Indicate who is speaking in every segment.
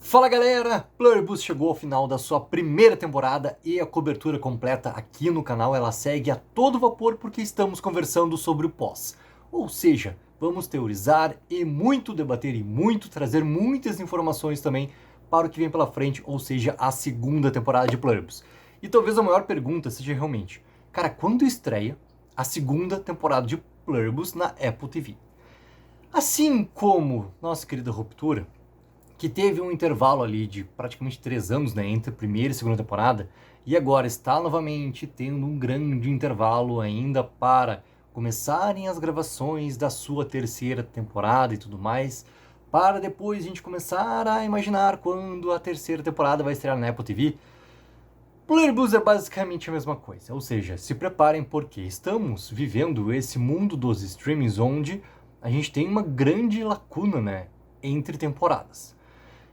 Speaker 1: Fala galera, Pluribus chegou ao final da sua primeira temporada e a cobertura completa aqui no canal ela segue a todo vapor porque estamos conversando sobre o pós. Ou seja, vamos teorizar e muito debater e muito trazer muitas informações também para o que vem pela frente, ou seja, a segunda temporada de Pluribus. E talvez a maior pergunta seja realmente, cara, quando estreia a segunda temporada de Pluribus na Apple TV? Assim como nossa querida Ruptura, que teve um intervalo ali de praticamente 3 anos, né, entre a primeira e a segunda temporada, e agora está novamente tendo um grande intervalo ainda para começarem as gravações da sua terceira temporada e tudo mais, para depois a gente começar a imaginar quando a terceira temporada vai estrear na Apple TV. Pluribus é basicamente a mesma coisa, ou seja, se preparem porque estamos vivendo esse mundo dos streamings onde a gente tem uma grande lacuna, né, entre temporadas.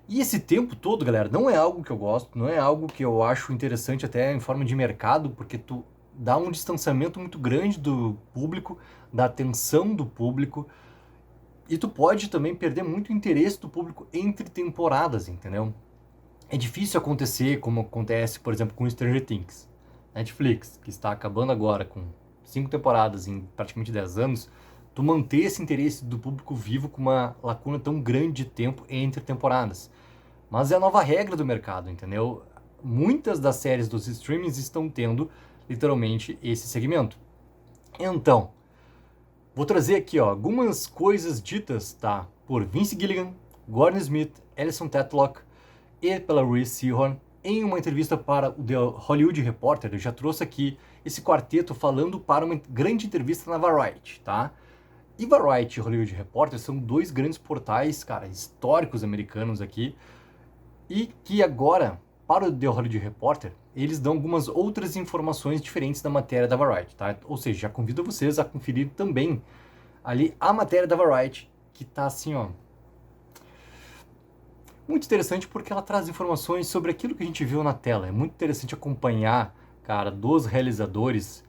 Speaker 1: E esse tempo todo, galera, não é algo que eu gosto, não é algo que eu acho interessante até em forma de mercado, porque tu dá um distanciamento muito grande do público, da atenção do público, e tu pode também perder muito o interesse do público entre temporadas, entendeu? É difícil acontecer como acontece, por exemplo, com Stranger Things. Netflix, que está acabando agora com 5 temporadas em praticamente 10 anos, tu manter esse interesse do público vivo com uma lacuna tão grande de tempo entre temporadas. Mas é a nova regra do mercado, entendeu? Muitas das séries dos streamings estão tendo, literalmente, esse segmento. Então, vou trazer aqui ó, algumas coisas ditas tá, por Vince Gilligan, Gordon Smith, Alison Tetlock e pela Reese Seahorn em uma entrevista para o The Hollywood Reporter. Eu já trouxe aqui esse quarteto falando para uma grande entrevista na Variety, tá? E Variety e Hollywood Reporter são dois grandes portais, cara, históricos americanos aqui, e que agora, para o The Hollywood Reporter, eles dão algumas outras informações diferentes da matéria da Variety, tá? Ou seja, já convido vocês a conferir também ali a matéria da Variety, que tá assim, ó, muito interessante porque ela traz informações sobre aquilo que a gente viu na tela. É muito interessante acompanhar, cara, dos realizadores,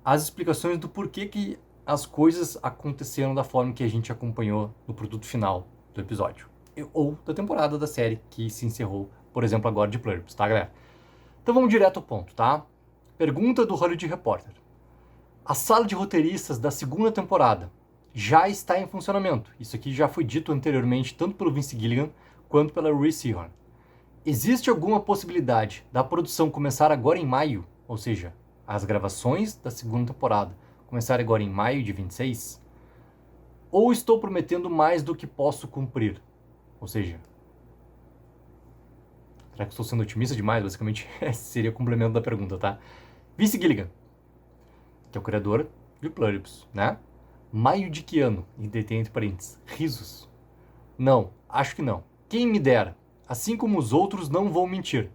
Speaker 1: as explicações do porquê que as coisas aconteceram da forma que a gente acompanhou no produto final do episódio. Ou da temporada da série que se encerrou, por exemplo, agora de Pluribus, tá, galera? Então vamos direto ao ponto, tá? Pergunta do Hollywood Reporter. A sala de roteiristas da segunda temporada já está em funcionamento. Isso aqui já foi dito anteriormente, tanto pelo Vince Gilligan quanto pela Reese Seahorn. Existe alguma possibilidade da produção começar agora em maio, ou seja, as gravações da segunda temporada começarem agora em maio de 26? Ou estou prometendo mais do que posso cumprir? Ou seja, será que estou sendo otimista demais? Basicamente, esse seria o complemento da pergunta, tá? Vince Gilligan, que é o criador de Pluribus, né? Maio de que ano? E detém entre parênteses, risos. Não, acho que não. Quem me dera. Assim como os outros, não vou mentir.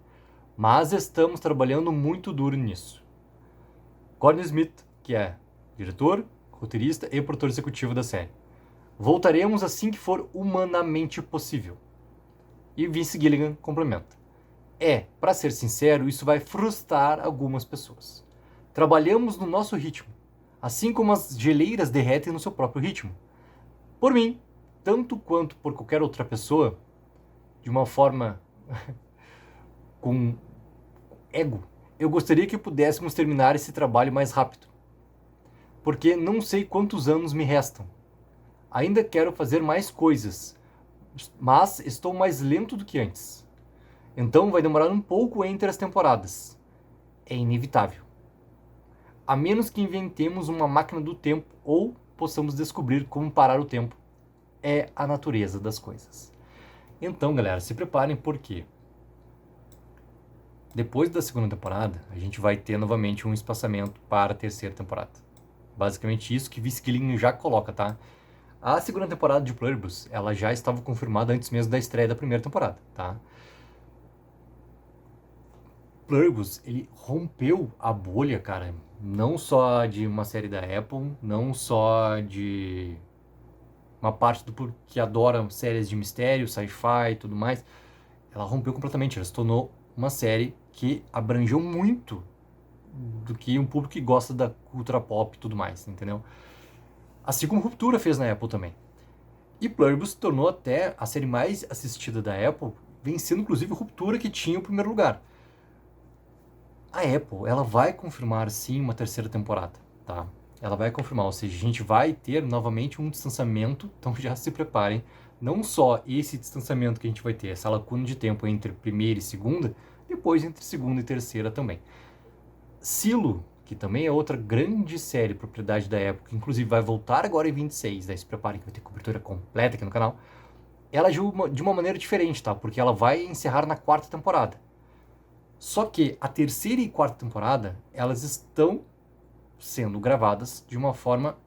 Speaker 1: Mas estamos trabalhando muito duro nisso. Gordon Smith, que é diretor, roteirista e produtor executivo da série. Voltaremos assim que for humanamente possível. E Vince Gilligan complementa. Para ser sincero, isso vai frustrar algumas pessoas. Trabalhamos no nosso ritmo, assim como as geleiras derretem no seu próprio ritmo. Por mim, tanto quanto por qualquer outra pessoa, de uma forma com ego, eu gostaria que pudéssemos terminar esse trabalho mais rápido. Porque não sei quantos anos me restam. Ainda quero fazer mais coisas, mas estou mais lento do que antes. Então vai demorar um pouco entre as temporadas. É inevitável. A menos que inventemos uma máquina do tempo ou possamos descobrir como parar o tempo. É a natureza das coisas. Então, galera, se preparem porque depois da segunda temporada, a gente vai ter novamente um espaçamento para a terceira temporada. Basicamente isso que Vince Gilligan já coloca, tá? A segunda temporada de Pluribus, ela já estava confirmada antes mesmo da estreia da primeira temporada, tá? Pluribus, ele rompeu a bolha, cara, não só de uma série da Apple, não só de uma parte do público que adora séries de mistério, sci-fi e tudo mais. Ela rompeu completamente, ela se tornou uma série que abrangeu muito do que um público que gosta da cultura pop e tudo mais, entendeu? Assim como Ruptura fez na Apple também. E Pluribus se tornou até a série mais assistida da Apple, vencendo inclusive a ruptura que tinha o primeiro lugar. A Apple, ela vai confirmar sim uma terceira temporada, tá? Ela vai confirmar, ou seja, a gente vai ter novamente um distanciamento, então já se preparem. Não só esse distanciamento que a gente vai ter, essa lacuna de tempo entre primeira e segunda, depois entre segunda e terceira também. Silo, que também é outra grande série, propriedade da Apple, que inclusive vai voltar agora em 26, daí se preparem que vai ter cobertura completa aqui no canal. Ela agiu de uma maneira diferente, tá? Porque ela vai encerrar na quarta temporada. Só que a terceira e quarta temporada, elas estão sendo gravadas de uma forma,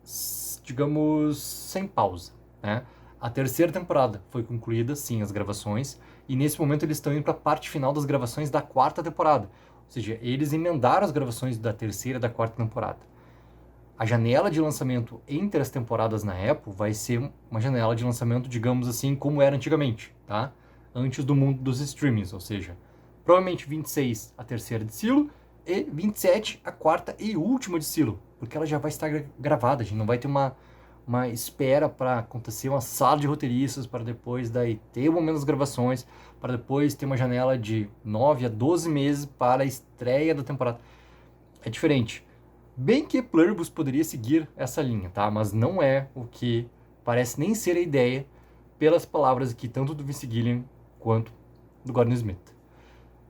Speaker 1: digamos, sem pausa, né? A terceira temporada foi concluída, sim, as gravações, e nesse momento eles estão indo para a parte final das gravações da quarta temporada. Ou seja, eles emendaram as gravações da terceira e da quarta temporada. A janela de lançamento entre as temporadas na Apple vai ser uma janela de lançamento, digamos assim, como era antigamente, tá? Antes do mundo dos streamings, ou seja, provavelmente 26 a terceira de Silo e 27 a quarta e última de Silo, porque ela já vai estar gravada, a gente não vai ter uma espera para acontecer uma sala de roteiristas, para depois daí ter o momento das gravações, para depois ter uma janela de 9 a 12 meses para a estreia da temporada. É diferente. Bem que Pluribus poderia seguir essa linha, tá? Mas não é o que parece nem ser a ideia pelas palavras aqui, tanto do Vince Gilligan quanto do Gordon Smith.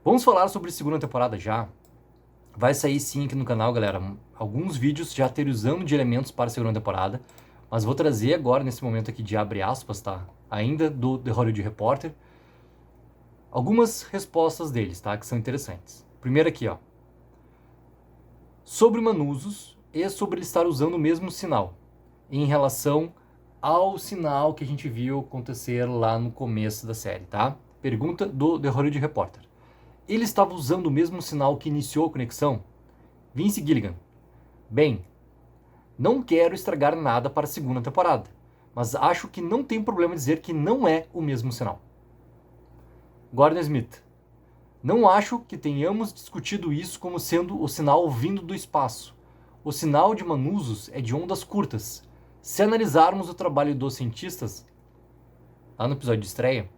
Speaker 1: Vamos falar sobre a segunda temporada já. Vai sair sim aqui no canal, galera, alguns vídeos já teorizando de elementos para a segunda temporada, mas vou trazer agora, nesse momento aqui de abre aspas, tá? Ainda do The Hollywood Reporter, algumas respostas deles, tá? Que são interessantes. Primeiro aqui, ó. Sobre Manusos e sobre ele estar usando o mesmo sinal em relação ao sinal que a gente viu acontecer lá no começo da série, tá? Pergunta do The Hollywood Reporter. Ele estava usando o mesmo sinal que iniciou a conexão? Vince Gilligan. Bem, não quero estragar nada para a segunda temporada, mas acho que não tem problema dizer que não é o mesmo sinal. Gordon Smith. Não acho que tenhamos discutido isso como sendo o sinal vindo do espaço. O sinal de Manusos é de ondas curtas. Se analisarmos o trabalho dos cientistas, lá no episódio de estreia,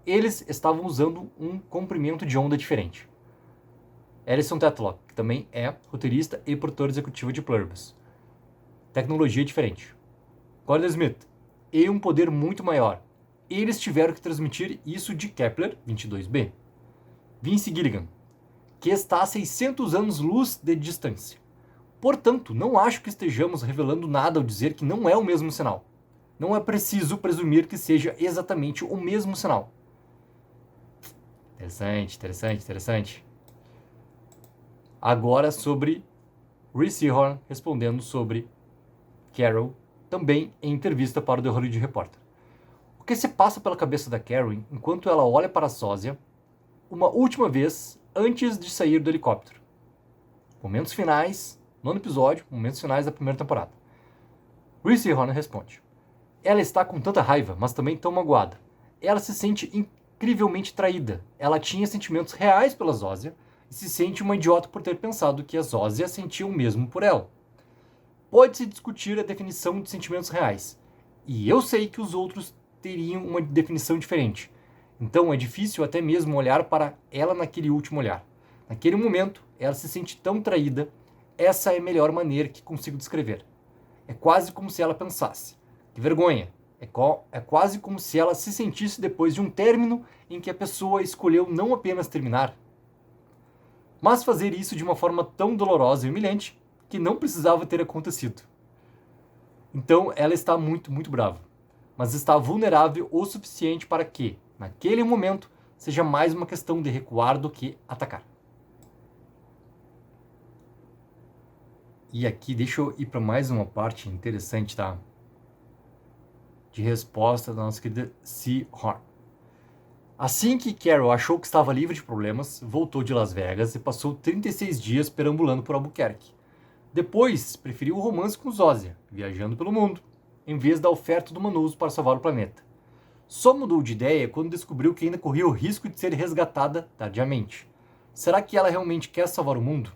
Speaker 1: eles estavam usando um comprimento de onda diferente. Alison Tetlock, que também é roteirista e produtor executivo de Pluribus. Tecnologia diferente. Gordon Smith. E um poder muito maior. Eles tiveram que transmitir isso de Kepler 22b. Vince Gilligan, que está a 600 anos-luz de distância. Portanto, não acho que estejamos revelando nada ao dizer que não é o mesmo sinal. Não é preciso presumir que seja exatamente o mesmo sinal. Interessante. Agora sobre Reese Horn respondendo sobre Carol, também em entrevista para o The Hollywood Reporter. O que se passa pela cabeça da Carol enquanto ela olha para a sósia uma última vez antes de sair do helicóptero? Momentos finais, nono episódio, momentos finais da primeira temporada. Reese Horn responde. Ela está com tanta raiva, mas também tão magoada. Ela se sente incrivelmente traída. Ela tinha sentimentos reais pela Zósia e se sente uma idiota por ter pensado que a Zósia sentia o mesmo por ela. Pode-se discutir a definição de sentimentos reais, e eu sei que os outros teriam uma definição diferente. Então é difícil até mesmo olhar para ela naquele último olhar. Naquele momento, ela se sente tão traída, essa é a melhor maneira que consigo descrever. É quase como se ela pensasse. Que vergonha! É quase como se ela se sentisse depois de um término em que a pessoa escolheu não apenas terminar, mas fazer isso de uma forma tão dolorosa e humilhante que não precisava ter acontecido. Então ela está muito brava, mas está vulnerável o suficiente para que, naquele momento, seja mais uma questão de recuar do que atacar. E aqui deixa eu ir para mais uma parte interessante, tá? De resposta da nossa querida C. Horn. Assim que Carol achou que estava livre de problemas, voltou de Las Vegas e passou 36 dias perambulando por Albuquerque. Depois, preferiu o romance com Zósia, viajando pelo mundo, em vez da oferta do Manuso para salvar o planeta. Só mudou de ideia quando descobriu que ainda corria o risco de ser resgatada tardiamente. Será que ela realmente quer salvar o mundo?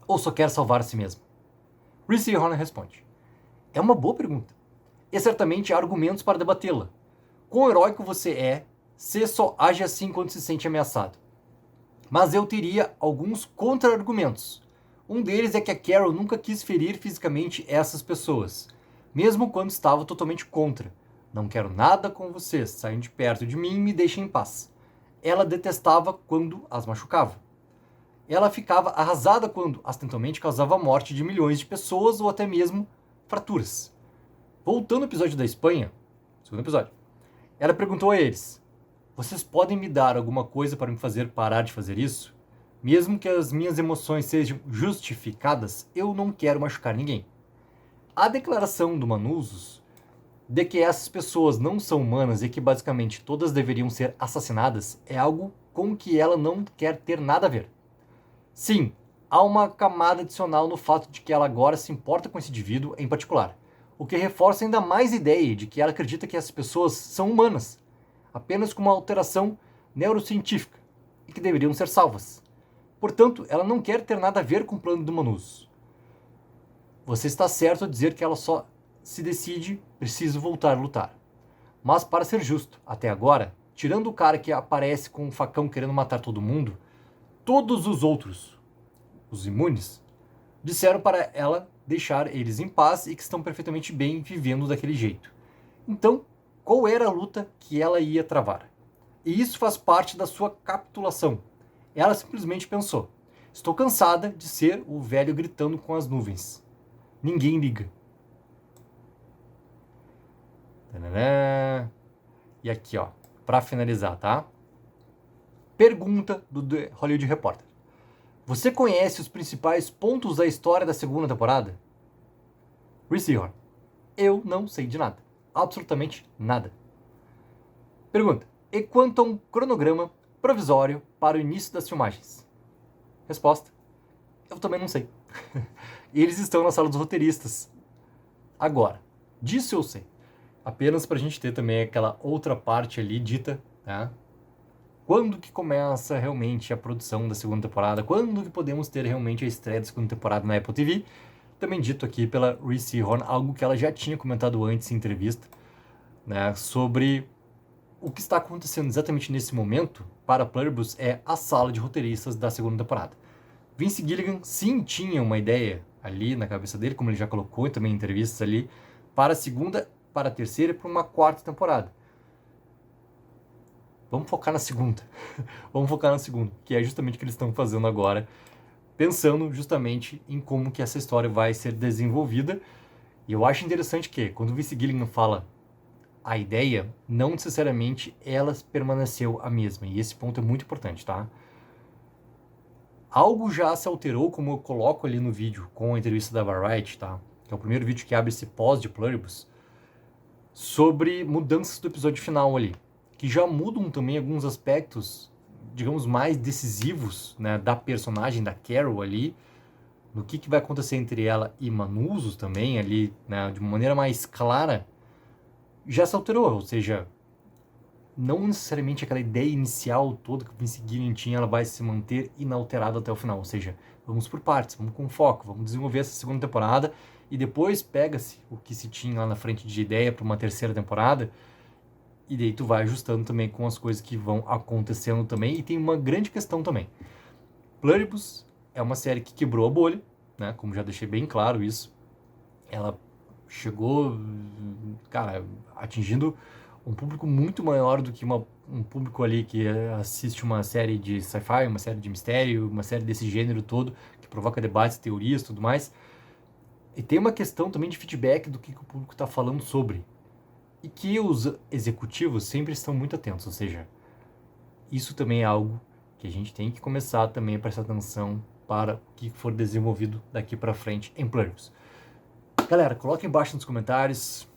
Speaker 1: Ou só quer salvar a si mesma? Reese Horn responde. É uma boa pergunta. E certamente há argumentos para debatê-la. Quão heróico você é C só age assim quando se sente ameaçado. Mas eu teria alguns contra-argumentos. Um deles é que a Carol nunca quis ferir fisicamente essas pessoas, mesmo quando estava totalmente contra. Não quero nada com vocês, saiam de perto de mim e me deixem em paz. Ela detestava quando as machucava. Ela ficava arrasada quando acidentalmente causava a morte de milhões de pessoas ou até mesmo fraturas. Voltando ao episódio da Espanha, segundo episódio, ela perguntou a eles: vocês podem me dar alguma coisa para me fazer parar de fazer isso? Mesmo que as minhas emoções sejam justificadas, eu não quero machucar ninguém. A declaração do Manuzos de que essas pessoas não são humanas e que basicamente todas deveriam ser assassinadas é algo com que ela não quer ter nada a ver. Sim, há uma camada adicional no fato de que ela agora se importa com esse indivíduo em particular, o que reforça ainda mais a ideia de que ela acredita que essas pessoas são humanas, apenas com uma alteração neurocientífica, e que deveriam ser salvas. Portanto, ela não quer ter nada a ver com o plano do Manus. Você está certo ao dizer que ela só se decide preciso voltar a lutar. Mas para ser justo, até agora, tirando o cara que aparece com um facão querendo matar todo mundo, todos os outros, os imunes, disseram para ela deixar eles em paz e que estão perfeitamente bem vivendo daquele jeito. Então, qual era a luta que ela ia travar? E isso faz parte da sua capitulação. Ela simplesmente pensou: estou cansada de ser o velho gritando com as nuvens. Ninguém liga. E aqui, ó, para finalizar, tá? Pergunta do The Hollywood Reporter: você conhece os principais pontos da história da segunda temporada? Reese Horn: eu não sei de nada. Absolutamente nada. Pergunta: e quanto a um cronograma provisório para o início das filmagens? Resposta: eu também não sei. Eles estão na sala dos roteiristas. Agora, disso eu sei. Apenas para a gente ter também aquela outra parte ali dita, tá? Quando que começa realmente a produção da segunda temporada? Quando que podemos ter realmente a estreia da segunda temporada na Apple TV? Também dito aqui pela Reese Horn, algo que ela já tinha comentado antes em entrevista, né, sobre o que está acontecendo exatamente nesse momento para Pluribus é a sala de roteiristas da segunda temporada. Vince Gilligan sim tinha uma ideia ali na cabeça dele, como ele já colocou também em entrevistas ali, para a segunda, para a terceira e para uma quarta temporada. Vamos focar na segunda. Vamos focar na segunda, que é justamente o que eles estão fazendo agora, pensando justamente em como que essa história vai ser desenvolvida. E eu acho interessante que, quando o Vince Gilligan fala a ideia, não necessariamente ela permaneceu a mesma. E esse ponto é muito importante, tá? Algo já se alterou, como eu coloco ali no vídeo com a entrevista da Variety, tá? Que é o primeiro vídeo que abre esse pós de Pluribus, sobre mudanças do episódio final ali, que já mudam também alguns aspectos, digamos, mais decisivos, né, da personagem da Carol ali, no que vai acontecer entre ela e Manuzos também ali, né, de uma maneira mais clara, já se alterou, ou seja, não necessariamente aquela ideia inicial toda que o Vince Gilligan tinha, ela vai se manter inalterada até o final, ou seja, vamos por partes, vamos com foco, vamos desenvolver essa segunda temporada e depois pega-se o que se tinha lá na frente de ideia para uma terceira temporada e daí tu vai ajustando também com as coisas que vão acontecendo também. E tem uma grande questão também. Pluribus é uma série que quebrou a bolha, né? Como já deixei bem claro isso. Ela chegou, cara, atingindo um público muito maior do que um público ali que assiste uma série de sci-fi, uma série de mistério, uma série desse gênero todo, que provoca debates, teorias e tudo mais. E tem uma questão também de feedback do que o público está falando sobre. E que os executivos sempre estão muito atentos, ou seja, isso também é algo que a gente tem que começar também a prestar atenção para o que for desenvolvido daqui para frente em Pluribus. Galera, coloquem embaixo nos comentários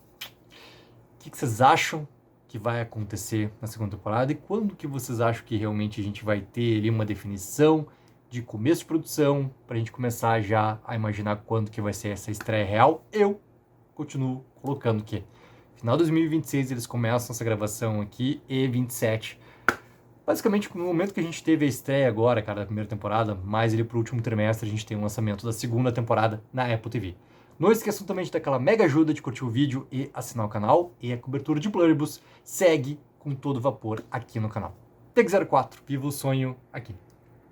Speaker 1: o que vocês acham que vai acontecer na segunda temporada e quando que vocês acham que realmente a gente vai ter ali uma definição de começo de produção para a gente começar já a imaginar quando que vai ser essa estreia real. Eu continuo colocando que final de 2026 eles começam essa gravação aqui e 27. Basicamente, no momento que a gente teve a estreia agora, cara, da primeira temporada, mais ele pro último trimestre, a gente tem o lançamento da segunda temporada na Apple TV. Não esqueçam também de dar aquela mega ajuda de curtir o vídeo e assinar o canal. E a cobertura de Pluribus segue com todo vapor aqui no canal. Tech04, viva o sonho aqui.